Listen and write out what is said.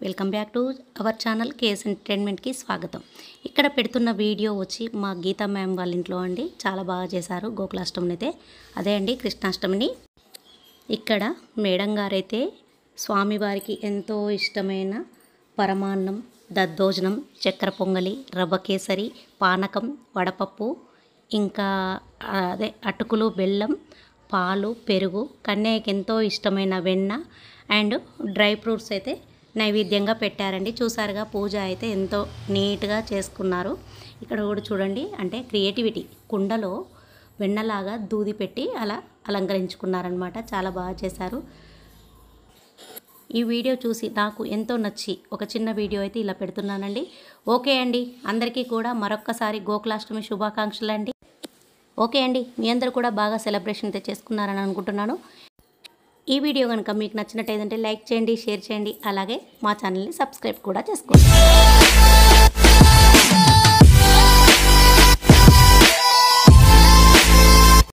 Welcome back to our channel KS ఎంటర్టైన్మెంట్కి స్వాగతం. ఇక్కడ పెడుతున్న వీడియో వచ్చి మా గీతా మ్యామ్ వాళ్ళ ఇంట్లో అండి. చాలా బాగా చేశారు గోకులాష్టమిని అయితే. అదే అండి కృష్ణాష్టమిని. ఇక్కడ మేడం గారైతే స్వామివారికి ఎంతో ఇష్టమైన పరమాన్నం, దద్దోజనం, చక్కెర పొంగలి, రవ్వ కేసరి, పానకం, వడపప్పు, ఇంకా అదే అటుకులు, బెల్లం, పాలు, పెరుగు, కన్యకి ఎంతో ఇష్టమైన వెన్న అండ్ డ్రై ఫ్రూట్స్ అయితే నైవేద్యంగా పెట్టారండి. చూసారుగా పూజ అయితే ఎంతో నీట్గా చేసుకున్నారు. ఇక్కడ కూడా చూడండి, అంటే క్రియేటివిటీ. కుండలో వెన్నలాగా దూది పెట్టి అలా అలంకరించుకున్నారనమాట. చాలా బాగా చేశారు. ఈ వీడియో చూసి నాకు ఎంతో నచ్చి ఒక చిన్న వీడియో అయితే ఇలా పెడుతున్నానండి. ఓకే అండి, అందరికీ కూడా మరొక్కసారి గోకులాష్టమి శుభాకాంక్షలు అండి. ఓకే అండి, మీ అందరూ కూడా బాగా సెలబ్రేషన్ అయితే చేసుకున్నారని అనుకుంటున్నాను. ఈ వీడియో కనుక మీకు నచ్చినట్టయితే లైక్ చేయండి, షేర్ చేయండి, అలాగే మా ఛానల్ని సబ్స్క్రైబ్ కూడా చేసుకోండి.